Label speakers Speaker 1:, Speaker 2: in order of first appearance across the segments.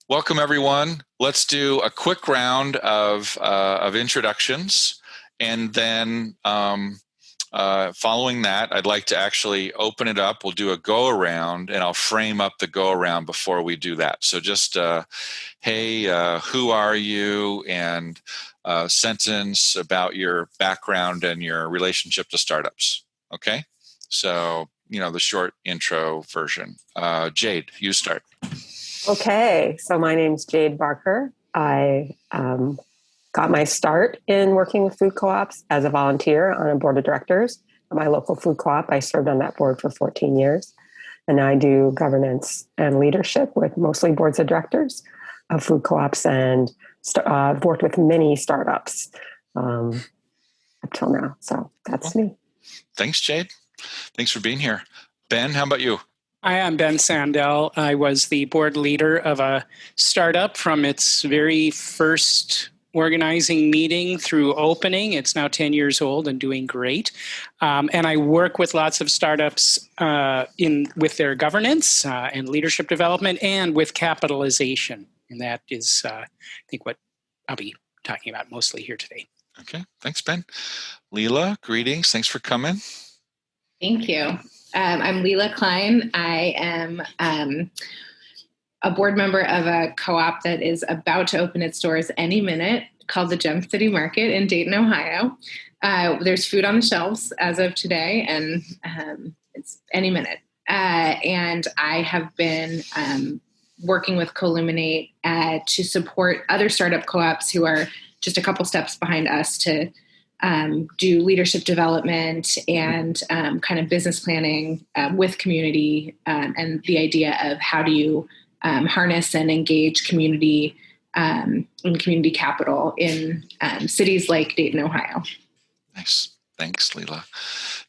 Speaker 1: Welcome, everyone. Let's do a quick round of introductions, and then following that, I'd like to actually open it up. We'll do a go around, and I'll frame up the go around before we do that. So just, hey, who are you, and a sentence about your background and your relationship to startups. Okay, so the short intro version. Jade, you start.
Speaker 2: Okay, so my name's Jade Barker. I got my start in working with food co-ops as a volunteer on a board of directors at my local food co-op. I served on that board for 14 years, and now I do governance and leadership with mostly boards of directors of food co-ops, and I've worked with many startups up till now. So that's me.
Speaker 1: Thanks, Jade. Thanks for being here. Ben, how about you?
Speaker 3: Hi, I'm Ben Sandell. I was the board leader of a startup from its very first organizing meeting through opening. It's now 10 years old and doing great. And I work with lots of startups with their governance and leadership development and with capitalization. And that is, I think, what I'll be talking about mostly here today.
Speaker 1: Okay, thanks, Ben. Leela, greetings. Thanks for coming.
Speaker 4: Thank you. I'm Leela Klein. I am a board member of a co-op that is about to open its doors any minute called the Gem City Market in Dayton, Ohio. There's food on the shelves as of today, and it's any minute. And I have been working with Columinate to support other startup co-ops who are just a couple steps behind us to do leadership development and kind of business planning with community, and the idea of how do you harness and engage community and community capital in cities like Dayton, Ohio.
Speaker 1: Nice. Thanks, Leela.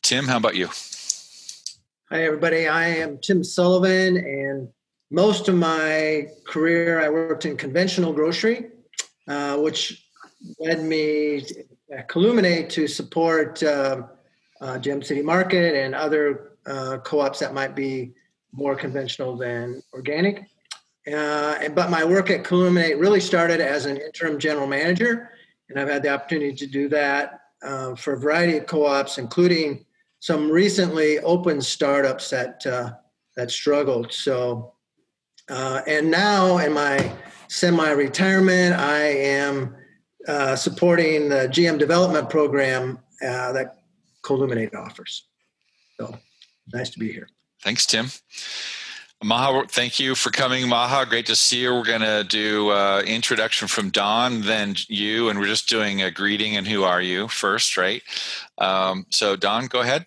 Speaker 1: Tim, how about you?
Speaker 5: Hi, everybody. I am Tim Sullivan, and most of my career I worked in conventional grocery, which led me at Columinate to support Gem City Market and other co-ops that might be more conventional than organic. But my work at Columinate really started as an interim general manager, and I've had the opportunity to do that for a variety of co-ops, including some recently open startups that struggled. So, and now in my semi-retirement, I am supporting the GM development program that Columinate offers. So nice to be here.
Speaker 1: Thanks, Tim. Maha, thank you for coming. Maha, great to see you. We're going to do introduction from Don, then you, and we're just doing a greeting and who are you first, right? So Don, go ahead.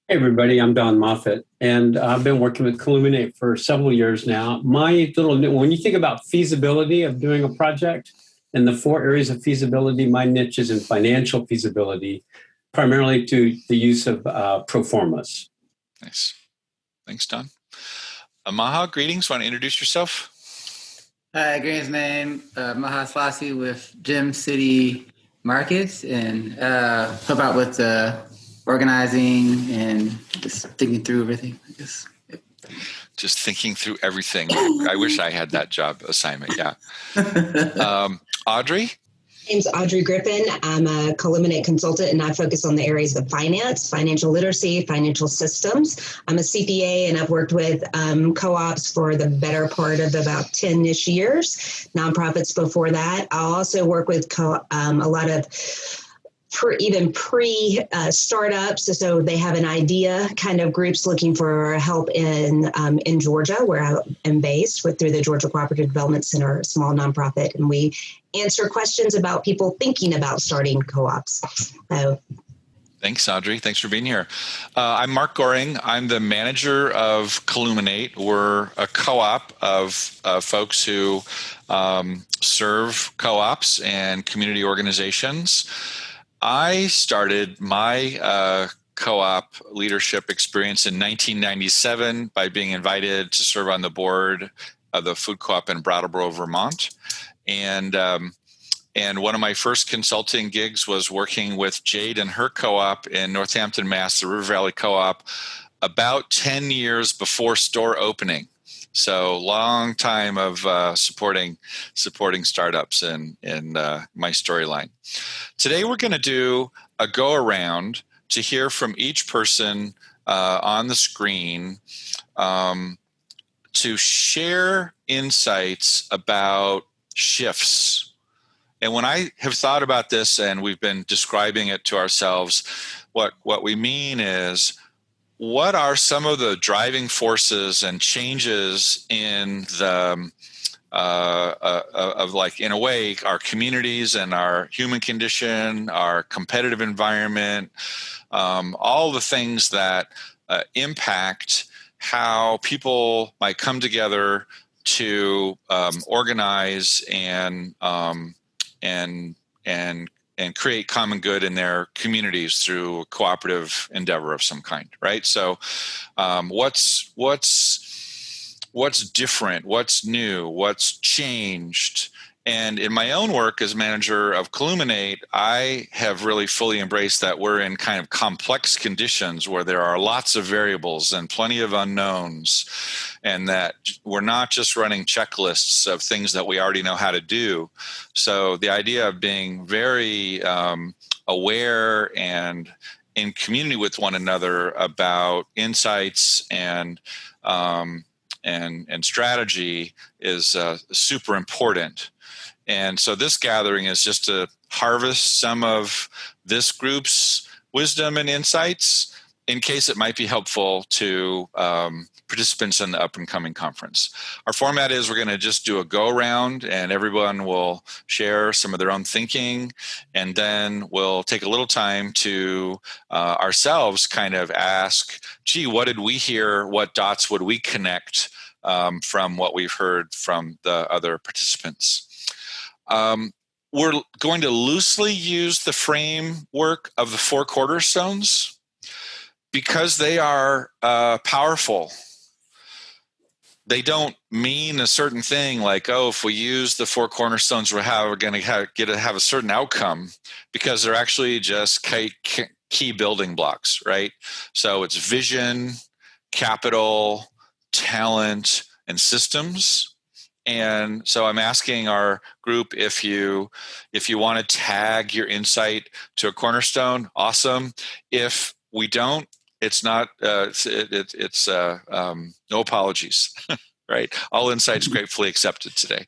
Speaker 6: Hey, everybody. I'm Don Moffitt, and I've been working with Columinate for several years now. When you think about feasibility of doing a project, and the 4 areas of feasibility, my niche is in financial feasibility, primarily to the use of pro formas.
Speaker 1: Nice. Thanks, Don. Maha, greetings. Want to introduce yourself?
Speaker 7: Hi, greetings, man. Maha Slasi with Gem City Markets, and help out with organizing and just thinking through everything, I guess. Yep.
Speaker 1: Just thinking through everything. I wish I had that job assignment. Yeah. Audrey?
Speaker 8: My name's Audrey Griffin. I'm a Columinate consultant, and I focus on the areas of finance, financial literacy, financial systems. I'm a CPA, and I've worked with co-ops for the better part of about 10-ish years, nonprofits before that. I also work with a lot of pre-startups, so they have an idea, kind of groups looking for help in Georgia, where I am based, through the Georgia Cooperative Development Center, a small nonprofit, and we answer questions about people thinking about starting co-ops.
Speaker 1: Thanks, Audrey. Thanks for being here. I'm Mark Goehring. I'm the manager of Columinate. We're a co-op of folks who serve co-ops and community organizations. I started my co-op leadership experience in 1997 by being invited to serve on the board of the food co-op in Brattleboro, Vermont. And one of my first consulting gigs was working with Jade and her co-op in Northampton, Mass., the River Valley Co-op, about 10 years before store opening. So long time of supporting startups in my storyline. Today we're going to do a go around to hear from each person on the screen to share insights about shifts. And when I have thought about this and we've been describing it to ourselves, what we mean is, what are some of the driving forces and changes in the of like, in a way, our communities and our human condition, our competitive environment, all the things that impact how people might come together to organize and create common good in their communities through a cooperative endeavor of some kind, right? So, what's different? What's new? What's changed? And in my own work as manager of Columinate, I have really fully embraced that we're in kind of complex conditions where there are lots of variables and plenty of unknowns, and that we're not just running checklists of things that we already know how to do. So the idea of being very aware and in community with one another about insights and strategy is super important. And so this gathering is just to harvest some of this group's wisdom and insights in case it might be helpful to participants in the up and coming conference. Our format is we're going to just do a go around and everyone will share some of their own thinking. And then we'll take a little time to ourselves kind of ask, gee, what did we hear? What dots would we connect from what we've heard from the other participants? We're going to loosely use the framework of the Four Cornerstones because they are powerful. They don't mean a certain thing like, oh, if we use the Four Cornerstones, we're going to have a certain outcome, because they're actually just key building blocks, right? So it's vision, capital, talent, and systems. And so I'm asking our group, if you want to tag your insight to a cornerstone, awesome. If we don't, it's not. It's no apologies, right? All insights gratefully accepted today.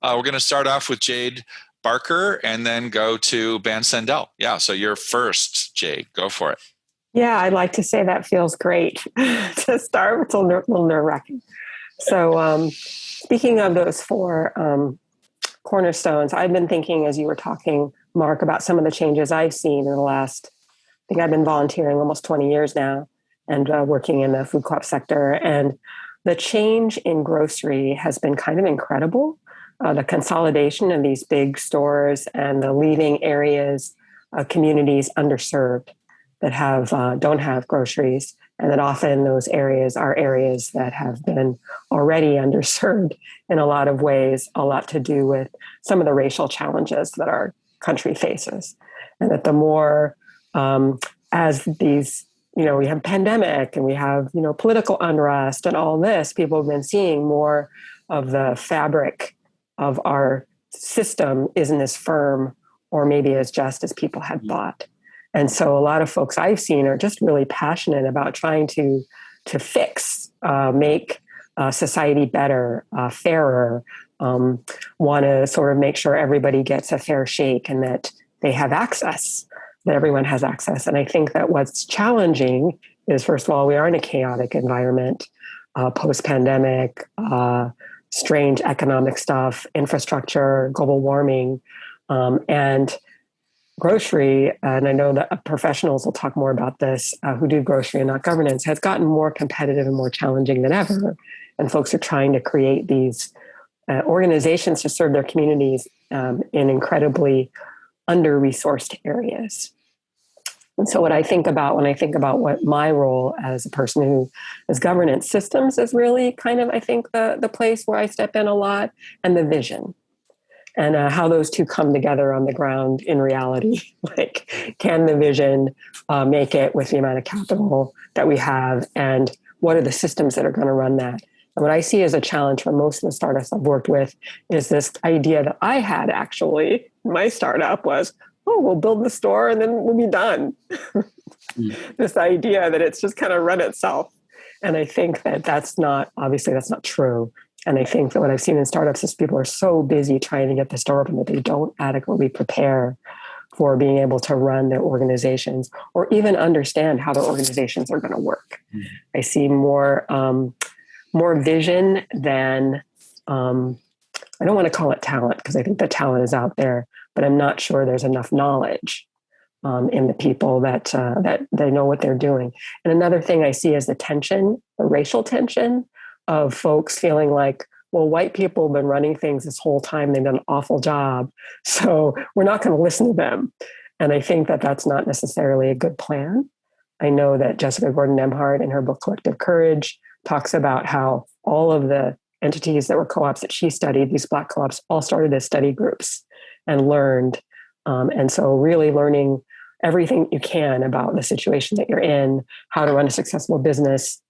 Speaker 1: We're going to start off with Jade Barker and then go to Ben Sandell. Yeah, so you're first, Jade. Go for it.
Speaker 2: Yeah, I'd like to say that feels great to start. It's a little nerve-wracking. So speaking of those four cornerstones, I've been thinking as you were talking, Mark, about some of the changes I've seen in the last, I think I've been volunteering almost 20 years now and working in the food co-op sector. And the change in grocery has been kind of incredible. The consolidation of these big stores and the leaving areas, communities underserved that don't have groceries. And that often those areas are areas that have been already underserved in a lot of ways, a lot to do with some of the racial challenges that our country faces. And that the more, as these, we have pandemic and we have, political unrest and all this, people have been seeing more of the fabric of our system isn't as firm or maybe as just as people had thought. And so a lot of folks I've seen are just really passionate about trying to fix, make society better, fairer, want to sort of make sure everybody gets a fair shake and that they have access, that everyone has access. And I think that what's challenging is, first of all, we are in a chaotic environment, post-pandemic, strange economic stuff, infrastructure, global warming, and grocery, and I know that professionals will talk more about this, who do grocery and not governance, has gotten more competitive and more challenging than ever. And folks are trying to create these organizations to serve their communities in incredibly under-resourced areas. And so what I think about when I think about what my role as a person who is governance systems is really kind of, I think, the place where I step in a lot, and the vision. And how those two come together on the ground in reality. Like, can the vision make it with the amount of capital that we have? And what are the systems that are going to run that? And what I see as a challenge for most of the startups I've worked with is this idea that I had actually, my startup was, oh, we'll build the store and then we'll be done. This idea that it's just kind of run itself. And I think that that's not true. And I think that what I've seen in startups is people are so busy trying to get the store open that they don't adequately prepare for being able to run their organizations or even understand how their organizations are going to work. I see more vision than, I don't want to call it talent because I think the talent is out there, but I'm not sure there's enough knowledge in the people that they know what they're doing. And another thing I see is the racial tension of folks feeling like, well, white people have been running things this whole time. They've done an awful job. So we're not going to listen to them. And I think that that's not necessarily a good plan. I know that Jessica Gordon-Nemhart in her book, Collective Courage, talks about how all of the entities that were co-ops that she studied, these Black co-ops, all started as study groups and learned. And so really learning everything you can about the situation that you're in, how to run a successful business,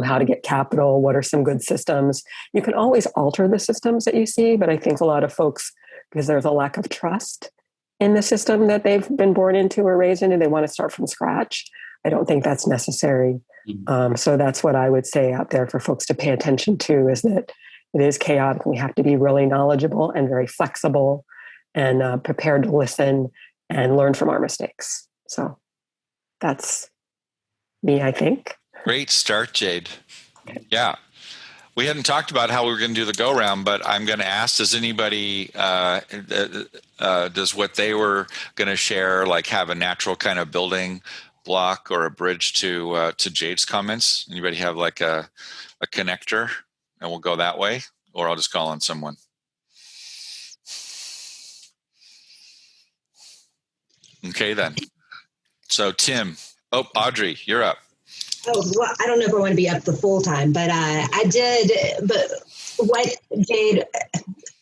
Speaker 2: how to get capital, what are some good systems. You can always alter the systems that you see, but I think a lot of folks, because there's a lack of trust in the system that they've been born into or raised into, they want to start from scratch. I don't think that's necessary. So that's what I would say out there for folks to pay attention to, is that it is chaotic. We have to be really knowledgeable and very flexible and prepared to listen and learn from our mistakes. So that's me, I think.
Speaker 1: Great start, Jade. Yeah. We hadn't talked about how we were going to do the go round, but I'm going to ask, does anybody, does what they were going to share, like have a natural kind of building block or a bridge to Jade's comments? Anybody have like a connector, and we'll go that way, or I'll just call on someone. Okay, then. So Tim, Audrey, you're up.
Speaker 8: Oh, well, I don't know if I want to be up the full time, but I did. But what Jade,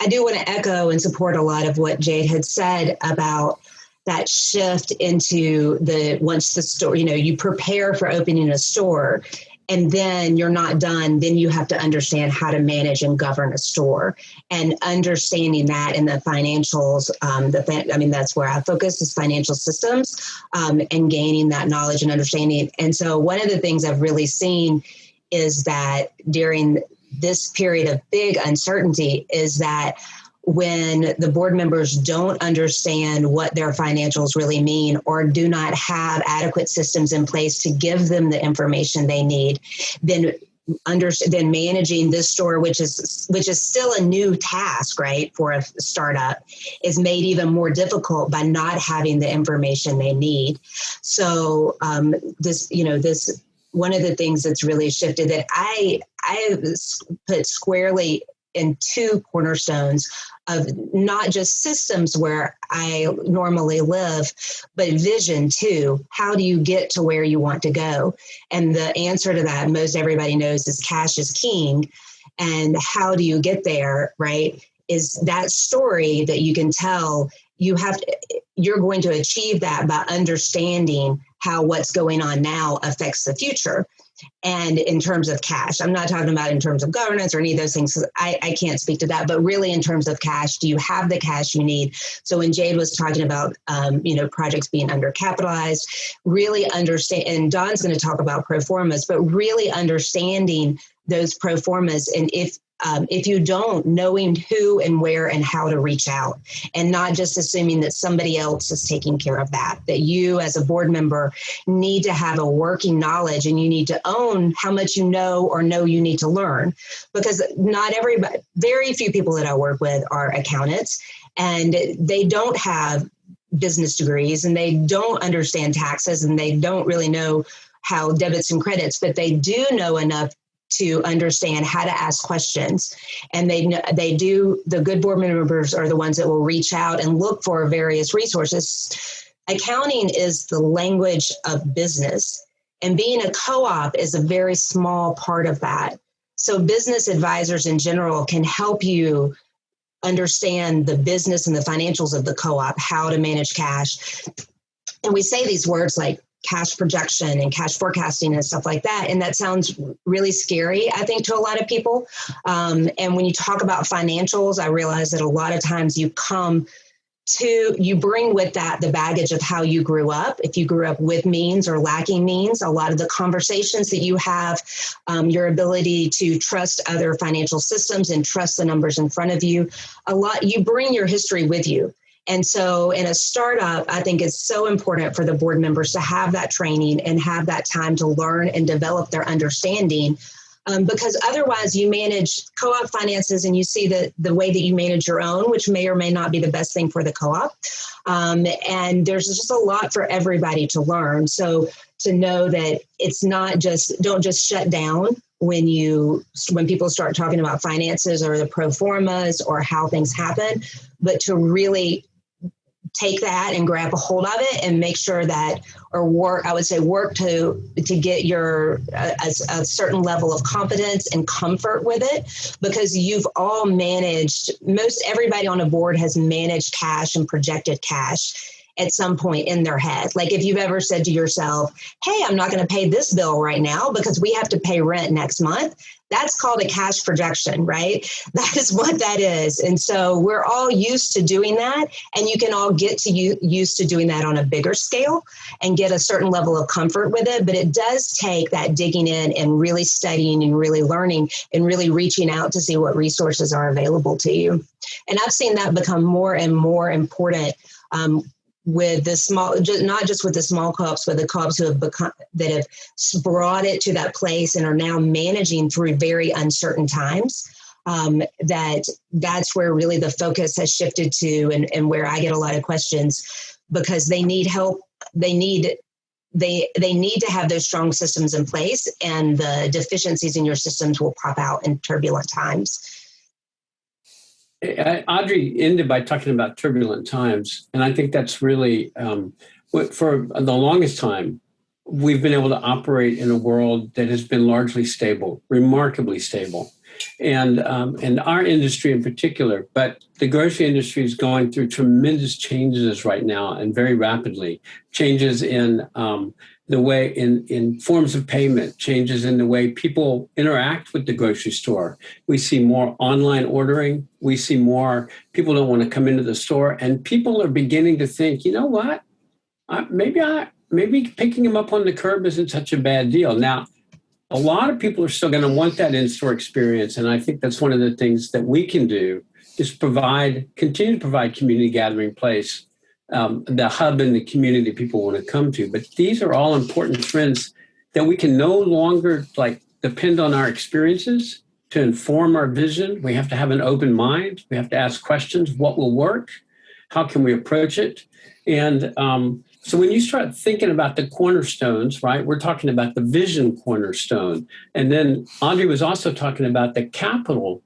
Speaker 8: I do want to echo and support a lot of what Jade had said about that shift into once the store, you prepare for opening a store and then you're not done, then you have to understand how to manage and govern a store, and understanding that in the financials. That's where I focus, is financial systems, and gaining that knowledge and understanding. And so one of the things I've really seen is that during this period of big uncertainty is that when the board members don't understand what their financials really mean, or do not have adequate systems in place to give them the information they need, then managing this store, which is still a new task, right, for a startup, is made even more difficult by not having the information they need. So this one of the things that's really shifted that I put squarely in two cornerstones of not just systems where I normally live, but vision too. How do you get to where you want to go? And the answer to that, most everybody knows, is cash is king. And how do you get there, right? Is that story that you can tell. You're going to achieve that by understanding how what's going on now affects the future. And in terms of cash, I'm not talking about in terms of governance or any of those things. I can't speak to that, but really in terms of cash, do you have the cash you need? So when Jade was talking about, projects being undercapitalized, really understand, and Don's going to talk about pro formas, but really understanding those pro formas. And if you don't, knowing who and where and how to reach out, and not just assuming that somebody else is taking care of that you as a board member need to have a working knowledge, and you need to own how much you know or know you need to learn, because not everybody, very few people that I work with are accountants, and they don't have business degrees, and they don't understand taxes, and they don't really know how debits and credits, but they do know enough to understand how to ask questions. And they do. The good board members are the ones that will reach out and look for various resources. Accounting is the language of business, and being a co-op is a very small part of that. So business advisors in general can help you understand the business and the financials of the co-op, how to manage cash. And we say these words like cash projection and cash forecasting and stuff like that. And that sounds really scary, I think, to a lot of people. And when you talk about financials, I realize that a lot of times you bring with that the baggage of how you grew up. If you grew up with means or lacking means, a lot of the conversations that you have, your ability to trust other financial systems and trust the numbers in front of you, you bring your history with you. And so in a startup, I think it's so important for the board members to have that training and have that time to learn and develop their understanding. Because otherwise you manage co-op finances and you see the way that you manage your own, which may or may not be the best thing for the co-op. And there's just a lot for everybody to learn. So to know that it's not don't just shut down when people start talking about finances or the pro formas or how things happen, but to really take that and grab a hold of it and make sure that, work to get a certain level of confidence and comfort with it, because you've all most everybody on a board has managed cash and projected cash at some point in their head. Like if you've ever said to yourself, hey, I'm not going to pay this bill right now because we have to pay rent next month. That's called a cash projection, right? That is what that is. And so we're all used to doing that. And you can all get used to doing that on a bigger scale and get a certain level of comfort with it. But it does take that digging in and really studying and really learning and really reaching out to see what resources are available to you. And I've seen that become more and more important with the small, not just with the small co-ops, but the co-ops that have brought it to that place and are now managing through very uncertain times. That's where really the focus has shifted to, and where I get a lot of questions, because they need help. They need to have those strong systems in place, and the deficiencies in your systems will pop out in turbulent times.
Speaker 6: Audrey ended by talking about turbulent times, and I think that's really, for the longest time, we've been able to operate in a world that has been largely stable, remarkably stable. And our industry in particular, but the grocery industry is going through tremendous changes right now, and very rapidly. Changes in the way in forms of payment, changes in the way people interact with the grocery store. We see more online ordering. We see more people don't want to come into the store, and people are beginning to think, you know what, maybe picking them up on the curb isn't such a bad deal. Now, a lot of people are still going to want that in-store experience, and I think that's one of the things that we can do is continue to provide community gathering place, the hub in the community people want to come to. But these are all important trends that we can no longer depend on our experiences to inform our vision. We have to have an open mind. We have to ask questions. What will work? How can we approach it? And so when you start thinking about the cornerstones, right, we're talking about the vision cornerstone. And then Audrey was also talking about the capital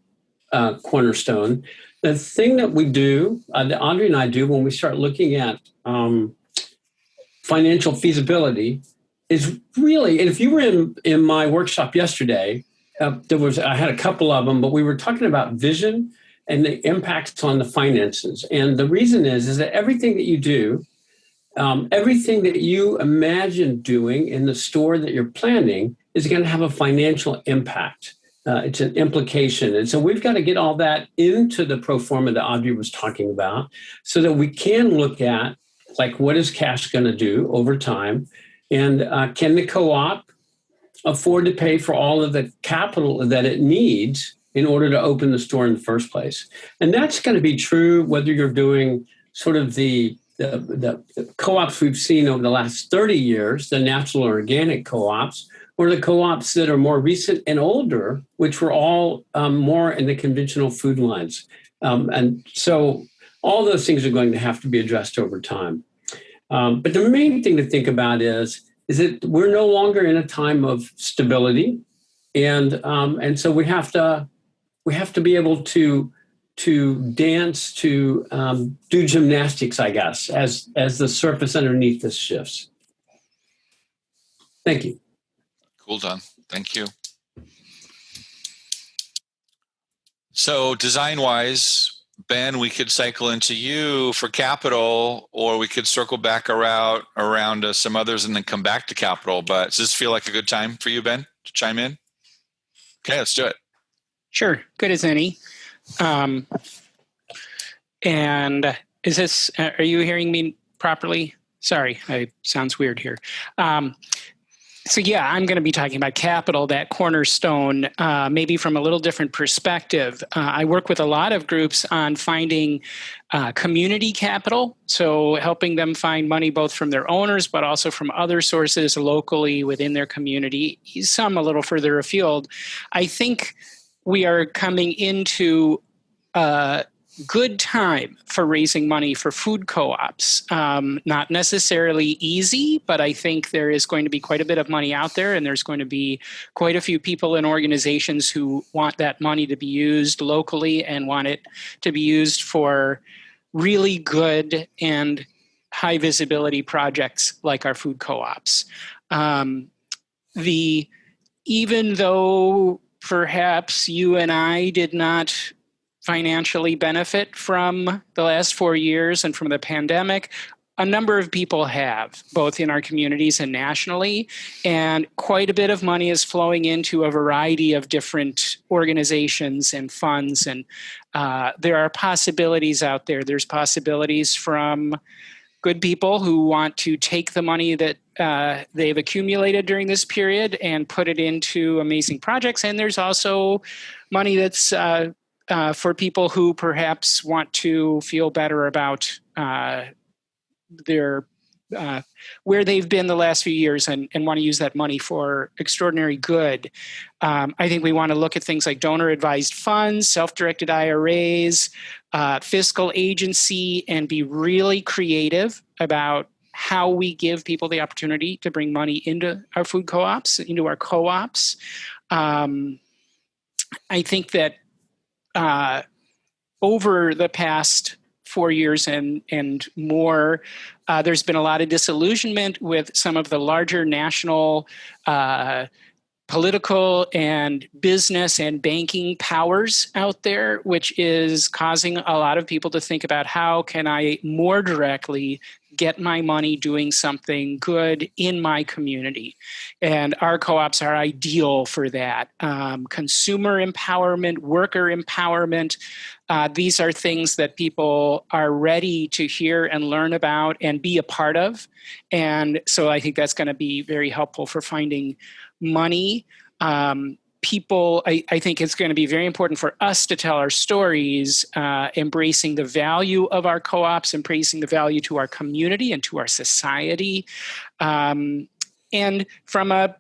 Speaker 6: cornerstone. The thing that we do, that Audrey and I do when we start looking at financial feasibility is really, and if you were in my workshop yesterday, I had a couple of them, but we were talking about vision and the impacts on the finances. And the reason is that everything that you do, everything that you imagine doing in the store that you're planning is going to have a financial impact. It's an implication. And so we've got to get all that into the pro forma that Audrey was talking about so that we can look at, what is cash going to do over time? And can the co-op afford to pay for all of the capital that it needs in order to open the store in the first place? And that's going to be true whether you're doing sort of the co-ops we've seen over the last 30 years, the natural or organic co-ops, or the co-ops that are more recent and older, which were all more in the conventional food lines. And so all those things are going to have to be addressed over time. But the main thing to think about is that we're no longer in a time of stability. And so we have to be able to dance, to do gymnastics, I guess, as the surface underneath this shifts. Thank you.
Speaker 1: Cool, Don. Thank you. So design-wise, Ben, we could cycle into you for capital, or we could circle back around some others and then come back to capital. But does this feel like a good time for you, Ben, to chime in? Okay, let's do it.
Speaker 3: Sure, good as any. And is this, are you hearing me properly? Sorry, sounds weird here. So yeah, I'm going to be talking about capital, that cornerstone, maybe from a little different perspective. I work with a lot of groups on finding community capital, so helping them find money both from their owners, but also from other sources locally within their community, some a little further afield. I think we are coming into good time for raising money for food co-ops. Not necessarily easy, but I think there is going to be quite a bit of money out there, and there's going to be quite a few people and organizations who want that money to be used locally and want it to be used for really good and high visibility projects like our food co-ops. Even though perhaps you and I did not financially benefit from the last 4 years and from the pandemic, a number of people have, both in our communities and nationally, and quite a bit of money is flowing into a variety of different organizations and funds, and there are possibilities out there. There's possibilities from good people who want to take the money that they've accumulated during this period and put it into amazing projects, and there's also money that's for people who perhaps want to feel better about their where they've been the last few years and want to use that money for extraordinary good. I think we want to look at things like donor-advised funds, self-directed IRAs, fiscal agency, and be really creative about how we give people the opportunity to bring money into our food co-ops, into our co-ops. I think that over the past 4 years and more, there's been a lot of disillusionment with some of the larger national political and business and banking powers out there, which is causing a lot of people to think about how can I more directly get my money doing something good in my community. And our co-ops are ideal for that. Consumer empowerment, worker empowerment, these are things that people are ready to hear and learn about and be a part of. And so I think that's going to be very helpful for finding money. I think it's going to be very important for us to tell our stories, embracing the value of our co-ops, embracing the value to our community and to our society. And from a,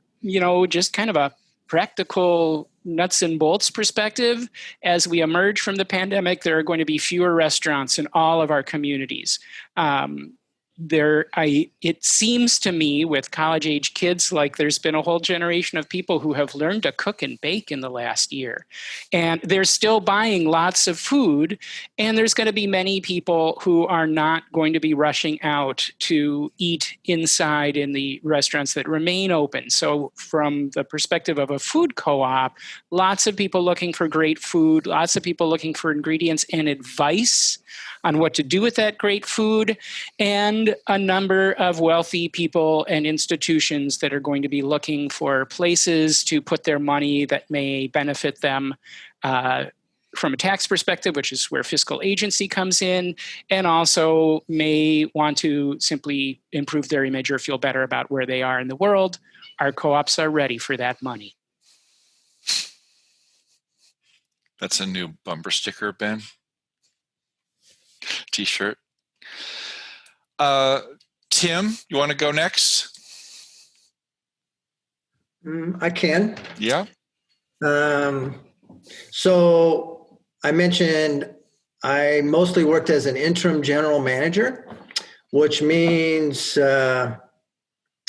Speaker 3: just kind of a practical nuts and bolts perspective, as we emerge from the pandemic, there are going to be fewer restaurants in all of our communities. It seems to me with college age kids like there's been a whole generation of people who have learned to cook and bake in the last year, and they're still buying lots of food, and there's going to be many people who are not going to be rushing out to eat inside in the restaurants that remain open. So from the perspective of a food co-op, lots of people looking for great food, lots of people looking for ingredients and advice on what to do with that great food, and a number of wealthy people and institutions that are going to be looking for places to put their money that may benefit them from a tax perspective, which is where fiscal agency comes in, and also may want to simply improve their image or feel better about where they are in the world. Our co-ops are ready for that money.
Speaker 1: That's a new bumper sticker, Ben. T-shirt. Tim, you want to go next?
Speaker 5: I can.
Speaker 1: Yeah.
Speaker 5: So I mentioned I mostly worked as an interim general manager, which means I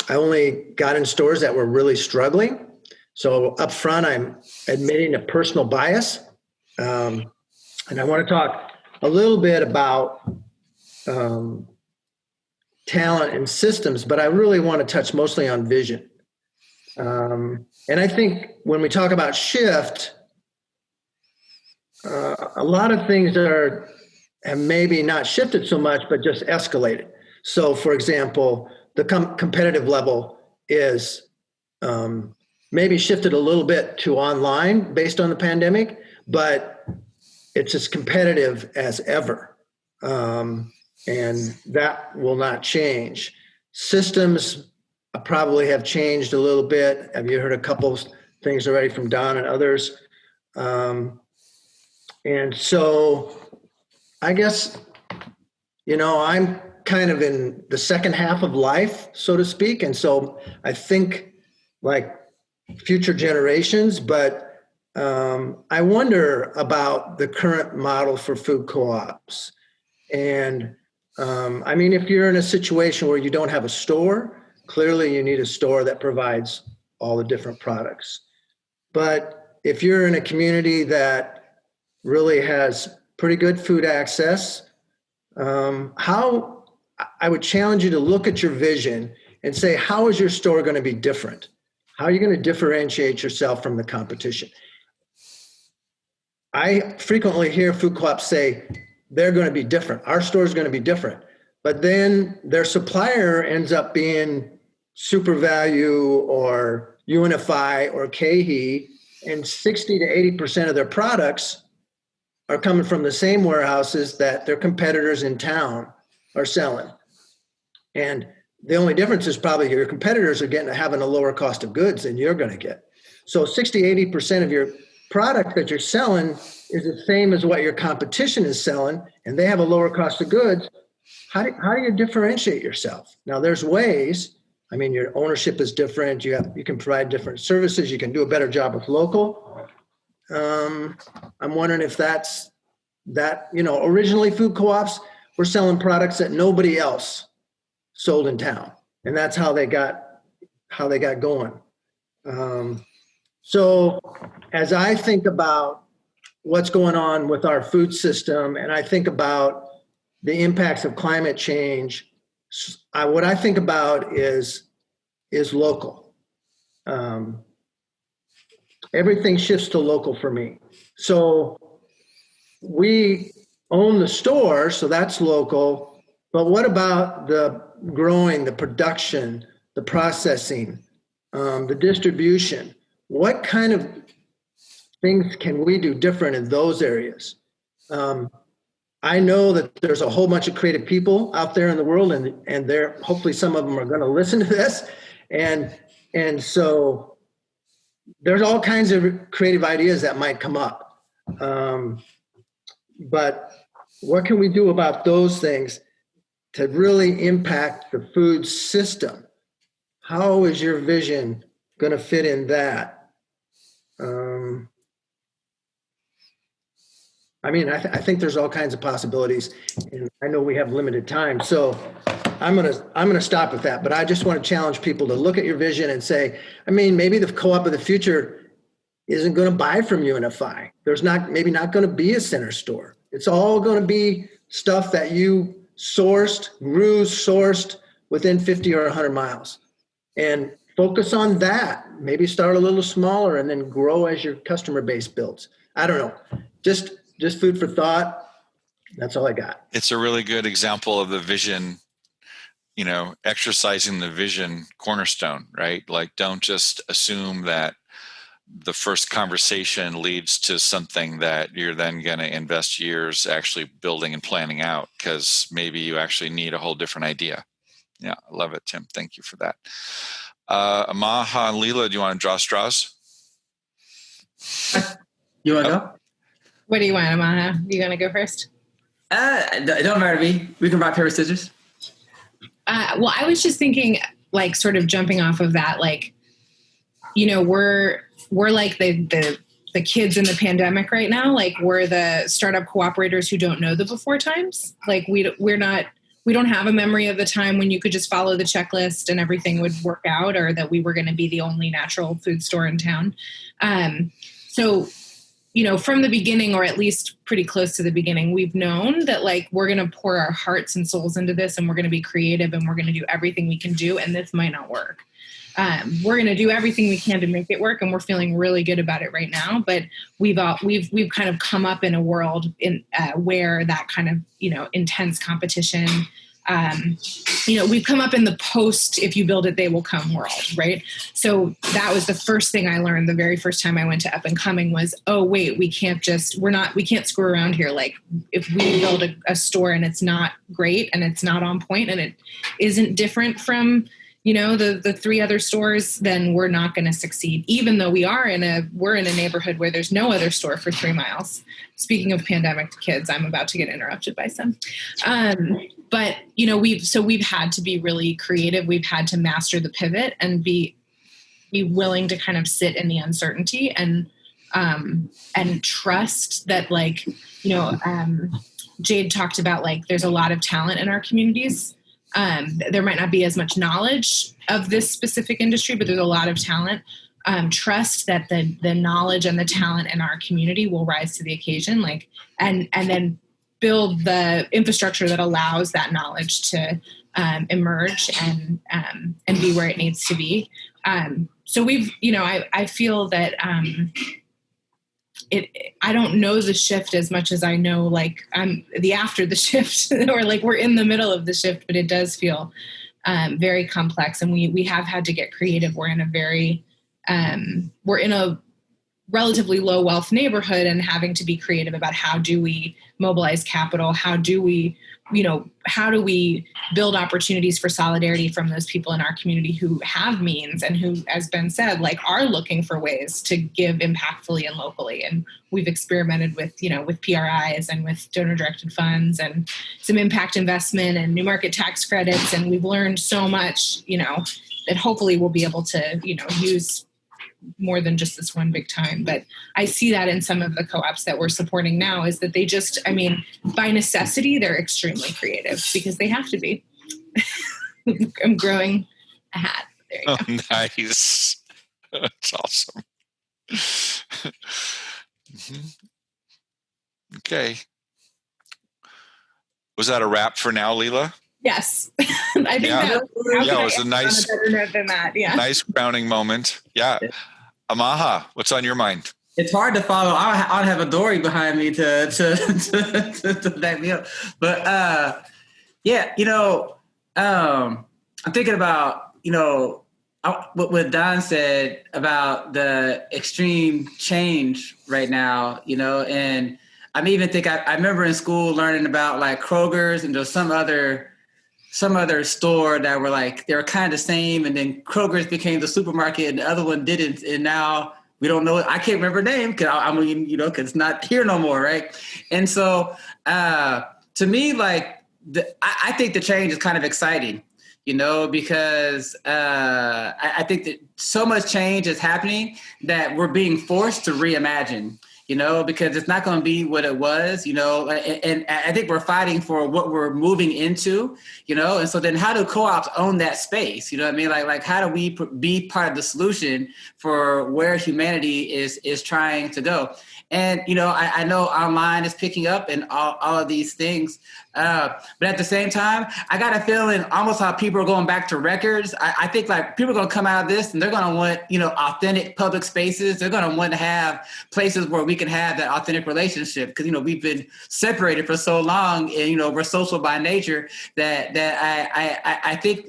Speaker 5: only got in stores that were really struggling. So up front, I'm admitting a personal bias. And I want to talk a little bit about talent and systems, but I really want to touch mostly on vision. And I think when we talk about shift, a lot of things are have maybe not shifted so much, but just escalated. So, for example, the competitive level is maybe shifted a little bit to online based on the pandemic, but it's as competitive as ever. And that will not change. Systems probably have changed a little bit. Have you heard a couple of things already from Don and others? And so I guess, I'm kind of in the second half of life, so to speak. And so I think like future generations, but I wonder about the current model for food co-ops. And if you're in a situation where you don't have a store, clearly you need a store that provides all the different products. But if you're in a community that really has pretty good food access, how I would challenge you to look at your vision and say, how is your store going to be different? How are you going to differentiate yourself from the competition? I frequently hear food co-ops say they're going to be different. Our store is going to be different. But then their supplier ends up being Super Value or Unify or KeHE, and 60 to 80% of their products are coming from the same warehouses that their competitors in town are selling. And the only difference is probably your competitors are having a lower cost of goods than you're going to get. So 60, 80% of your product that you're selling is the same as what your competition is selling, and they have a lower cost of goods. How do you differentiate yourself? Now, there's ways. Your ownership is different. You can provide different services. You can do a better job with local. I'm wondering if that's that. Originally food co-ops were selling products that nobody else sold in town, and that's how they got going. So as I think about what's going on with our food system, and I think about the impacts of climate change, what I think about is local. Everything shifts to local for me. So we own the store, so that's local. But what about the growing, the production, the processing, the distribution? What kind of things can we do different in those areas? I know that there's a whole bunch of creative people out there in the world, and they're hopefully some of them are going to listen to this, and so there's all kinds of creative ideas that might come up. But what can we do about those things to really impact the food system? How is your vision going to fit in that? I think there's all kinds of possibilities, and I know we have limited time, so I'm gonna stop with that. But I just want to challenge people to look at your vision and say, maybe the co-op of the future isn't going to buy from Unify. There's maybe not going to be a center store. It's all going to be stuff that you sourced within 50 or 100 miles, and focus on that. Maybe start a little smaller and then grow as your customer base builds. I don't know. Just food for thought. That's all I got.
Speaker 1: It's a really good example of the vision, exercising the vision cornerstone, right? Like, don't just assume that the first conversation leads to something that you're then going to invest years actually building and planning out, because maybe you actually need a whole different idea. Yeah, I love it, Tim. Thank you for that. Amaha and Leela, do you want to draw straws?
Speaker 7: You want to go?
Speaker 4: What do you want, Amaha? You going to go first?
Speaker 7: It don't matter to me. We can rock, paper, scissors.
Speaker 4: Well, I was just thinking, like, sort of jumping off of that, like, we're like the kids in the pandemic right now. Like, we're the startup cooperators who don't know the before times. Like, we don't have a memory of the time when you could just follow the checklist and everything would work out, or that we were going to be the only natural food store in town. So, from the beginning, or at least pretty close to the beginning, we've known that, like, we're going to pour our hearts and souls into this, and we're going to be creative, and we're going to do everything we can do, and this might not work. we're going to do everything we can to make it work, and we're feeling really good about it right now. But we've kind of come up in a world where that kind of intense competition. We've come up in the post, if you build it, they will come world, right? So that was the first thing I learned the very first time I went to Up and Coming was, oh, wait, we can't screw around here. Like if we build a store and it's not great and it's not on point and it isn't different from, the three other stores, then we're not going to succeed, even though we're in a neighborhood where there's no other store for 3 miles. Speaking of pandemic kids, I'm about to get interrupted by some. But we've had to be really creative. We've had to master the pivot and be willing to kind of sit in the uncertainty and trust that, Jade talked about, there's a lot of talent in our communities. There might not be as much knowledge of this specific industry, but there's a lot of talent. Trust that the knowledge and the talent in our community will rise to the occasion, and then build the infrastructure that allows that knowledge to emerge and be where it needs to be. So we've, I feel that I don't know the shift as much as I know, the after the shift, or we're in the middle of the shift, but it does feel very complex, and we have had to get creative. We're in a relatively low wealth neighborhood, and having to be creative about how do we mobilize capital? How do we build opportunities for solidarity from those people in our community who have means and who, as Ben said, are looking for ways to give impactfully and locally. And we've experimented with PRIs and with donor directed funds and some impact investment and new market tax credits. And we've learned so much, that hopefully we'll be able to, use more than just this one big time. But I see that in some of the co-ops that we're supporting now, is that they just, by necessity, they're extremely creative because they have to be. I'm growing a hat. There you go.
Speaker 1: Nice. That's awesome. Okay. Was that a wrap for now, Leela?
Speaker 4: Yes. I think that
Speaker 1: was a nice,
Speaker 4: better note than that. Yeah.
Speaker 1: Nice crowning moment. Yeah. Amaha, what's on your mind?
Speaker 7: It's hard to follow. I don't have a Dory behind me to back me up. But I'm thinking about what Don said about the extreme change right now. And I even think I remember in school learning about Kroger's and there's some other store that were they were kind of the same, and then Kroger's became the supermarket and the other one didn't, and now we don't know. I can't remember the name because it's not here no more, right? And so to me, I think the change is kind of exciting, because I think that so much change is happening that we're being forced to reimagine. Because it's not going to be what it was, and I think we're fighting for what we're moving into, and so then how do co-ops own that space? You know what I mean? How do we be part of the solution for where humanity is trying to go? And, I know online is picking up and all of these things. But at the same time, I got a feeling almost how people are going back to records. I think people are going to come out of this and they're going to want, authentic public spaces. They're going to want to have places where we can have that authentic relationship because, we've been separated for so long and, we're social by nature that I think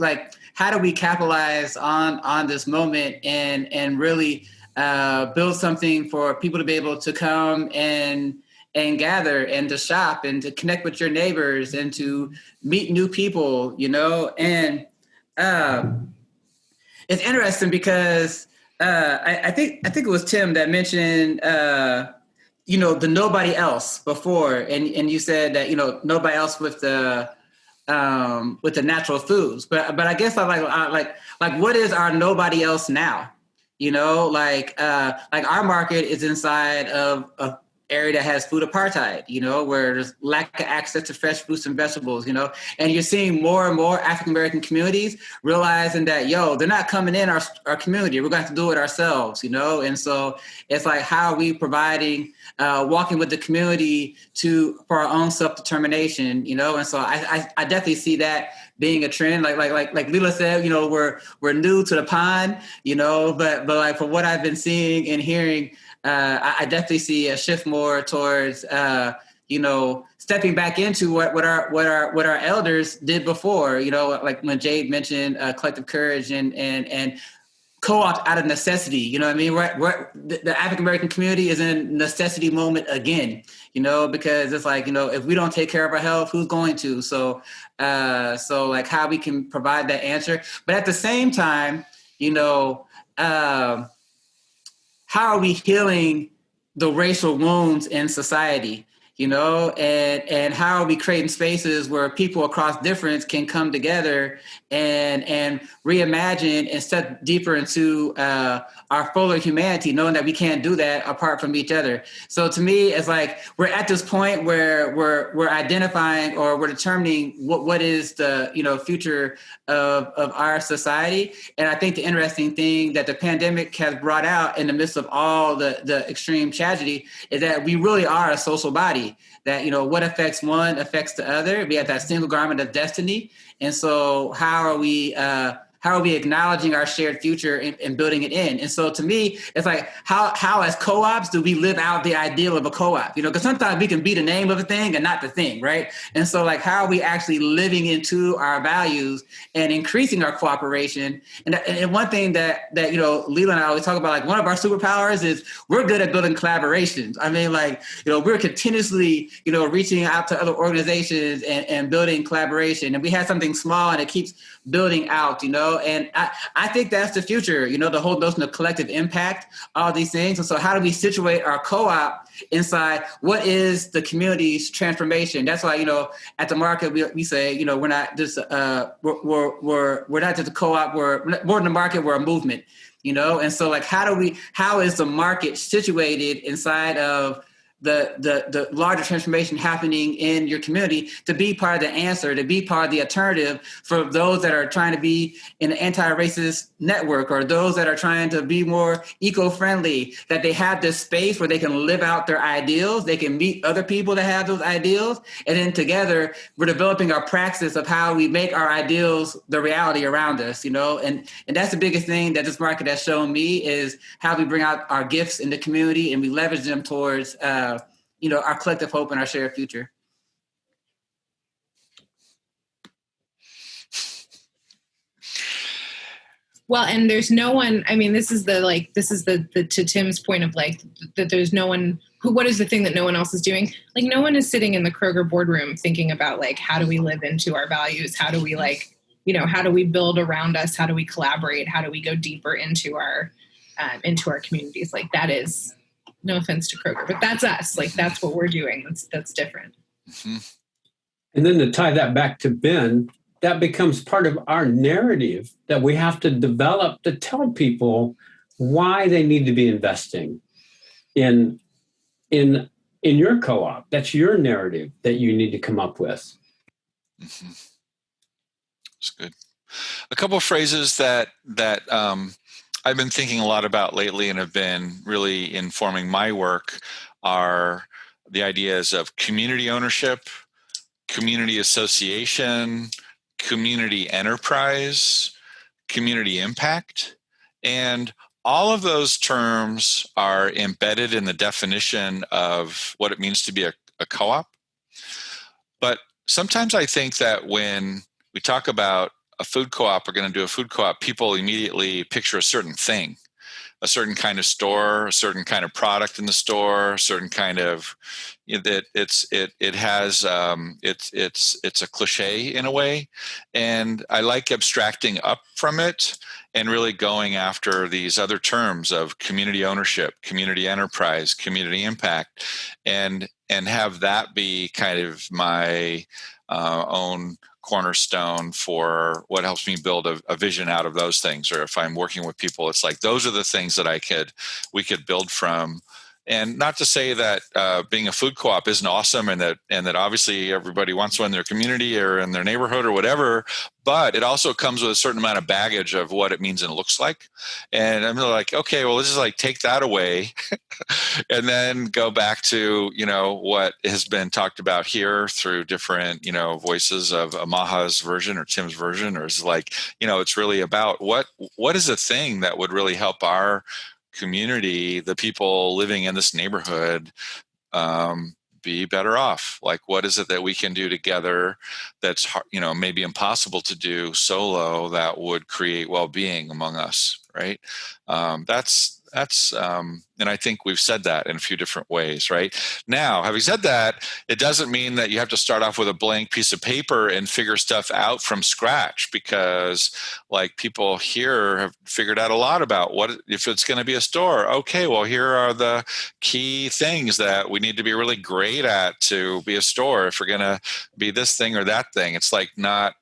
Speaker 7: how do we capitalize on this moment and really build something for people to be able to come and gather and to shop and to connect with your neighbors and to meet new people, and it's interesting because I think it was Tim that mentioned the nobody else before, and you said that nobody else with the natural foods, but I guess like what is our nobody else now? Our market is inside of a area that has food apartheid, where there's lack of access to fresh fruits and vegetables, and you're seeing more and more African-American communities realizing that, they're not coming in our community. We're going to have to do it ourselves, and so it's how are we providing, walking with the community for our own self-determination, and so I definitely see that being a trend. Like Lila said, we're new to the pond, but like from what I've been seeing and hearing, I definitely see a shift more towards stepping back into what our elders did before. Like when Jade mentioned collective courage and co-opt out of necessity. You know what I mean? The African American community is in a necessity moment again. Because it's like, if we don't take care of our health, who's going to? So like how we can provide that answer, but at the same time, how are we healing the racial wounds in society? And how are we creating spaces where people across difference can come together and reimagine and step deeper into our fuller humanity, knowing that we can't do that apart from each other. So to me, it's like we're at this point where we're identifying or we're determining what is the future of our society. And I think the interesting thing that the pandemic has brought out in the midst of all the extreme tragedy is that we really are a social body. That what affects one affects the other. We have that single garment of destiny, and so how are we acknowledging our shared future and building it in? And so to me, it's like how as co-ops do we live out the ideal of a co-op? Because sometimes we can be the name of a thing and not the thing, right? And so like how are we actually living into our values and increasing our cooperation? And one thing that Leland and I always talk about, like one of our superpowers is we're good at building collaborations. I mean, like we're continuously reaching out to other organizations and building collaboration, and we have something small and it keeps building out, and I think that's the future, the whole notion of collective impact, all these things. And so how do we situate our co-op inside what is the community's transformation? That's why, at the market, we say, we're not just, we're not just a co-op, we're more than the market, we're a movement, and so like, how is the market situated inside of the larger transformation happening in your community to be part of the answer, to be part of the alternative for those that are trying to be in an anti-racist network or those that are trying to be more eco-friendly, that they have this space where they can live out their ideals, they can meet other people that have those ideals, and then together we're developing our praxis of how we make our ideals the reality around us, and that's the biggest thing that this market has shown me is how we bring out our gifts in the community and we leverage them towards our collective hope and our shared future.
Speaker 4: Well, and there's no one, I mean, this is the to Tim's point of like, that there's no one what is the thing that no one else is doing? Like no one is sitting in the Kroger boardroom thinking about like, how do we live into our values? How do we like, how do we build around us? How do we collaborate? How do we go deeper into our communities? Like that is, no offense to Kroger, but that's us. Like that's what we're doing. That's different.
Speaker 1: Mm-hmm.
Speaker 6: And then to tie that back to Ben, that becomes part of our narrative that we have to develop to tell people why they need to be investing in your co-op. That's your narrative that you need to come up with.
Speaker 1: Mm-hmm. That's good. A couple of phrases that I've been thinking a lot about lately and have been really informing my work are the ideas of community ownership, community association, community enterprise, community impact. And all of those terms are embedded in the definition of what it means to be a co-op. But sometimes I think that when we talk about a food co-op, we're going to do a food co-op, people immediately picture a certain thing, a certain kind of store, a certain kind of product in the store, a certain kind of, that it's a cliche in a way. And I like abstracting up from it and really going after these other terms of community ownership, community enterprise, community impact, and have that be kind of my own cornerstone for what helps me build a vision out of those things. Or if I'm working with people, it's like those are the things that we could build from And not to say that being a food co-op isn't awesome, and that obviously everybody wants one in their community or in their neighborhood or whatever, but it also comes with a certain amount of baggage of what it means and it looks like. And I'm like, okay, well, let's just like take that away and then go back to, what has been talked about here through different, voices of Maha's version or Tim's version, or is like, it's really about what is a thing that would really help our community, the people living in this neighborhood, be better off. Like, what is it that we can do together that's, maybe impossible to do solo, that would create well-being among us, right? And I think we've said that in a few different ways, right? Now, having said that, it doesn't mean that you have to start off with a blank piece of paper and figure stuff out from scratch, because like people here have figured out a lot about what if it's going to be a store. Okay, well, here are the key things that we need to be really great at to be a store if we're going to be this thing or that thing. It's like not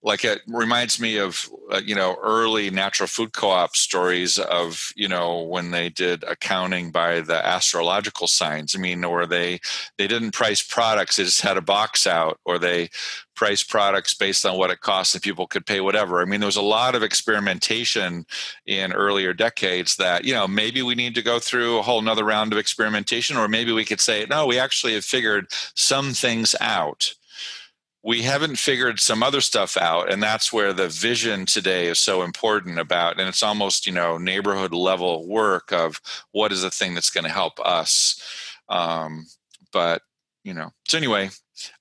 Speaker 1: like, it reminds me of early natural food co-op stories of when they did accounting by the astrological signs. I mean, or they didn't price products, they just had a box out, or they priced products based on what it costs and people could pay whatever. I mean, there was a lot of experimentation in earlier decades that maybe we need to go through a whole nother round of experimentation, or maybe we could say, no, we actually have figured some things out. We haven't figured some other stuff out, and that's where the vision today is so important about, and it's almost, neighborhood level work of what is the thing that's going to help us. So anyway,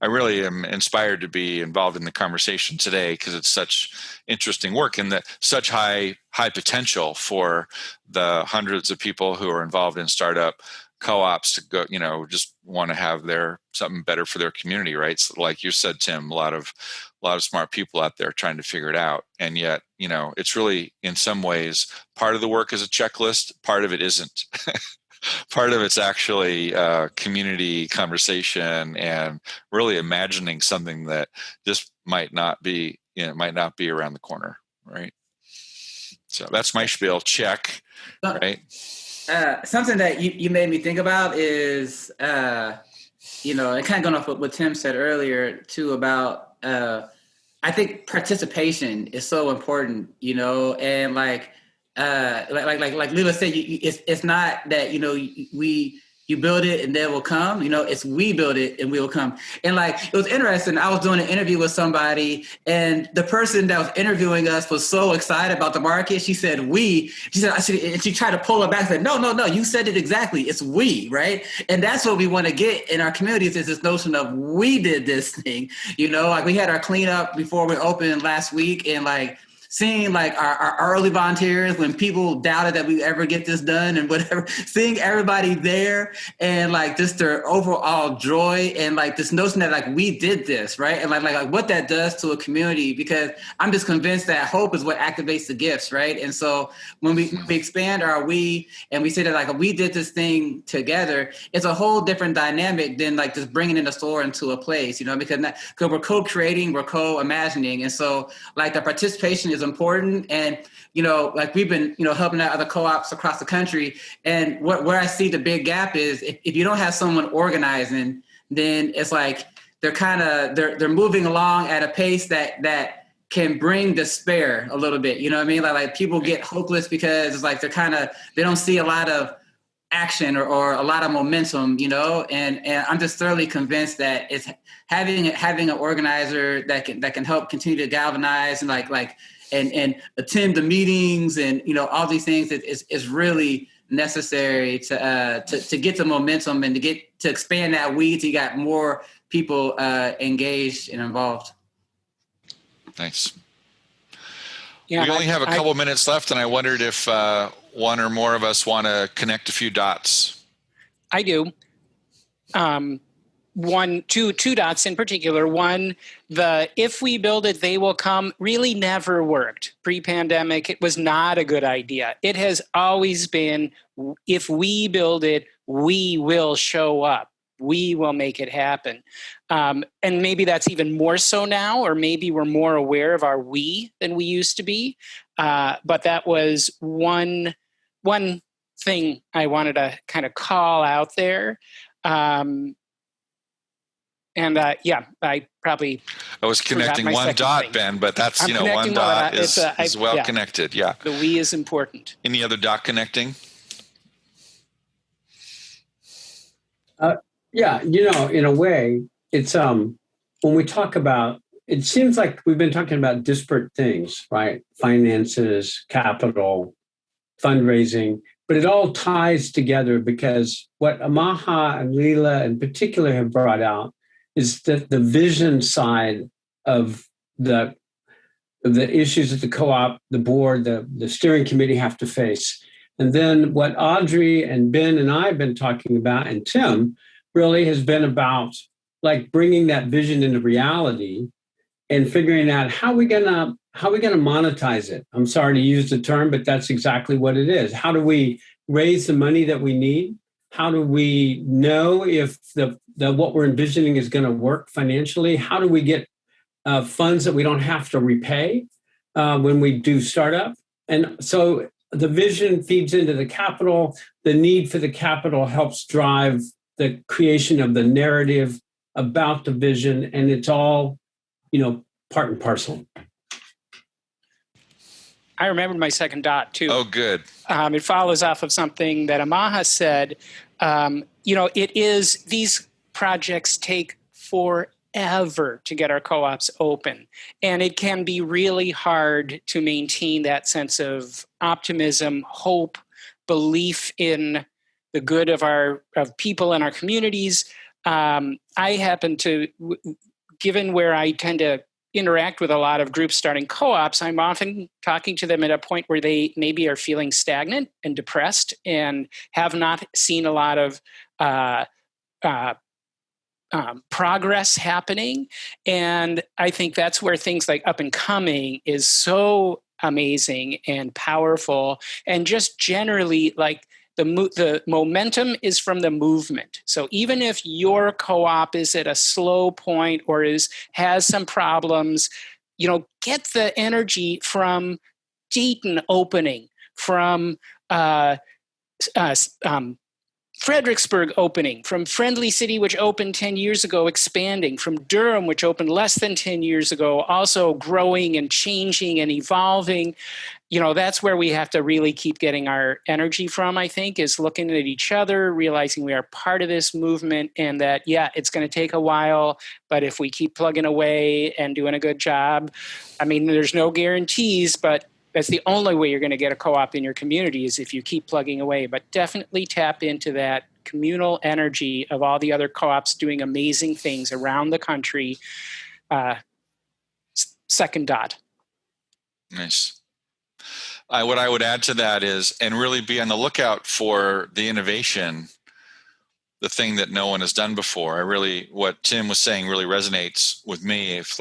Speaker 1: I really am inspired to be involved in the conversation today, because it's such interesting work and that such high potential for the hundreds of people who are involved in startup co-ops to go, just want to have something better for their community, right? So like you said, Tim, a lot of smart people out there trying to figure it out. And yet, it's really, in some ways, part of the work is a checklist, part of it isn't. Part of it's actually community conversation and really imagining something that just might not be around the corner, right? So that's my spiel. Check, right?
Speaker 7: Something that you made me think about is, and kind of going off what Tim said earlier too about, I think participation is so important, and like Lila said, it's not that, you build it and they will come, it's we build it and we will come. And like, it was interesting. I was doing an interview with somebody, and the person that was interviewing us was so excited about the market. She said, and she tried to pull it back and said, no, you said it exactly. It's we, right? And that's what we want to get in our communities, is this notion of we did this thing, like we had our cleanup before we opened last week, and like, seeing like our early volunteers when people doubted that we ever get this done and whatever, seeing everybody there and like just their overall joy and like this notion that like we did this, right? And like what that does to a community, because I'm just convinced that hope is what activates the gifts, right? And so when we expand our we, and we say that like we did this thing together, it's a whole different dynamic than like just bringing in a store into a place, because we're co-creating, we're co-imagining. And so like the participation is important. And, like we've been, helping out other co-ops across the country. And where I see the big gap is if you don't have someone organizing, then it's like they're moving along at a pace that can bring despair a little bit. You know what I mean? Like people get hopeless because it's like they don't see a lot of action or a lot of momentum, and I'm just thoroughly convinced that it's having an organizer that can help continue to galvanize and and attend the meetings and all these things is really necessary to get the momentum and to expand that weed. You got more people engaged and involved.
Speaker 1: Thanks.
Speaker 3: Yeah,
Speaker 1: we only have a couple minutes left, and I wondered if one or more of us want to connect a few dots.
Speaker 3: I do. Two dots in particular. One, the if we build it, they will come really never worked. Pre-pandemic, it was not a good idea. It has always been, if we build it, we will show up. We will make it happen. And maybe that's even more so now, or maybe we're more aware of our we than we used to be. But that was one thing I wanted to kind of call out there. I probably
Speaker 1: was connecting one dot, thing. Ben, but that's, one dot is well connected. Yeah.
Speaker 3: The we is important.
Speaker 1: Any other dot connecting?
Speaker 6: In a way, it's when we talk about, it seems like we've been talking about disparate things, right? Finances, capital, fundraising, but it all ties together because what Amaha and Leela in particular have brought out is that the vision side of the issues that the co-op, the board, the steering committee have to face. And then what Audrey and Ben and I have been talking about, and Tim, really has been about like bringing that vision into reality and figuring out how we gonna monetize it. I'm sorry to use the term, but that's exactly what it is. How do we raise the money that we need? How do we know if the what we're envisioning is going to work financially? How do we get funds that we don't have to repay when we do startup? And so the vision feeds into the capital. The need for the capital helps drive the creation of the narrative about the vision, and it's all, part and parcel.
Speaker 3: I remembered my second dot too.
Speaker 1: Oh, good.
Speaker 3: It follows off of something that Amaha said. It is, these projects take forever to get our co-ops open. And it can be really hard to maintain that sense of optimism, hope, belief in the good of people in our communities. I happen to, given where I tend to interact with a lot of groups starting co-ops, I'm often talking to them at a point where they maybe are feeling stagnant and depressed and have not seen a lot of progress happening. And I think that's where things like Up and Coming is so amazing and powerful, and just generally like the momentum is from the movement. So even if your co-op is at a slow point or has some problems, get the energy from Dayton opening, from Fredericksburg opening, from Friendly City, which opened 10 years ago, expanding, from Durham, which opened less than 10 years ago, also growing and changing and evolving. That's where we have to really keep getting our energy from, I think, is looking at each other, realizing we are part of this movement, and that, it's going to take a while, but if we keep plugging away and doing a good job, there's no guarantees, but that's the only way you're going to get a co-op in your community is if you keep plugging away. But definitely tap into that communal energy of all the other co-ops doing amazing things around the country. Second dot.
Speaker 1: Nice. What I would add to that is, and really be on the lookout for the innovation, the thing that no one has done before. What Tim was saying really resonates with me. If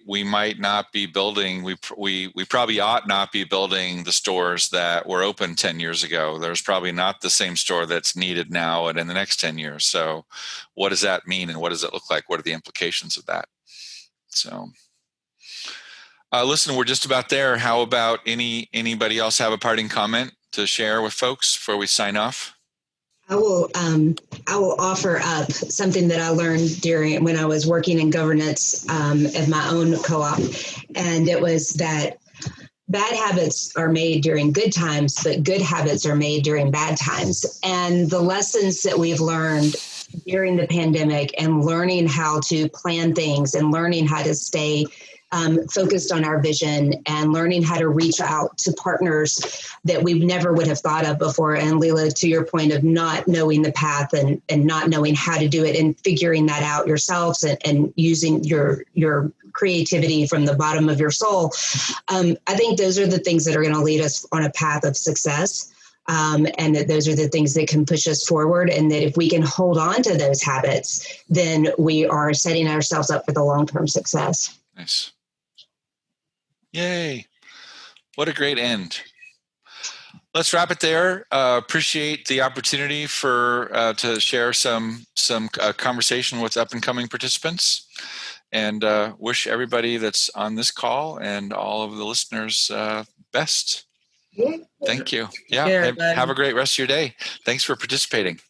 Speaker 1: we might not be building, we probably ought not be building the stores that were open 10 years ago. There's probably not the same store that's needed now and in the next 10 years. So what does that mean, and what does it look like? What are the implications of that? So listen, we're just about there. How about anybody else have a parting comment to share with folks before we sign off?
Speaker 8: I will offer up something that I learned when I was working in governance of my own co-op, and it was that bad habits are made during good times, but good habits are made during bad times. And the lessons that we've learned during the pandemic, and learning how to plan things, and learning how to stay focused on our vision, and learning how to reach out to partners that we never would have thought of before. And Leela, to your point of not knowing the path and not knowing how to do it, and figuring that out yourselves, and using your creativity from the bottom of your soul. I think those are the things that are going to lead us on a path of success. And that those are the things that can push us forward. And that if we can hold on to those habits, then we are setting ourselves up for the long-term success.
Speaker 1: Nice. Yay. What a great end. Let's wrap it there. Appreciate the opportunity to share some conversation with up and coming participants, and wish everybody that's on this call and all of the listeners best.
Speaker 8: Yeah.
Speaker 1: Thank you. Yeah.
Speaker 7: care,
Speaker 1: Have
Speaker 7: everybody.
Speaker 1: a great rest of your day. Thanks for participating.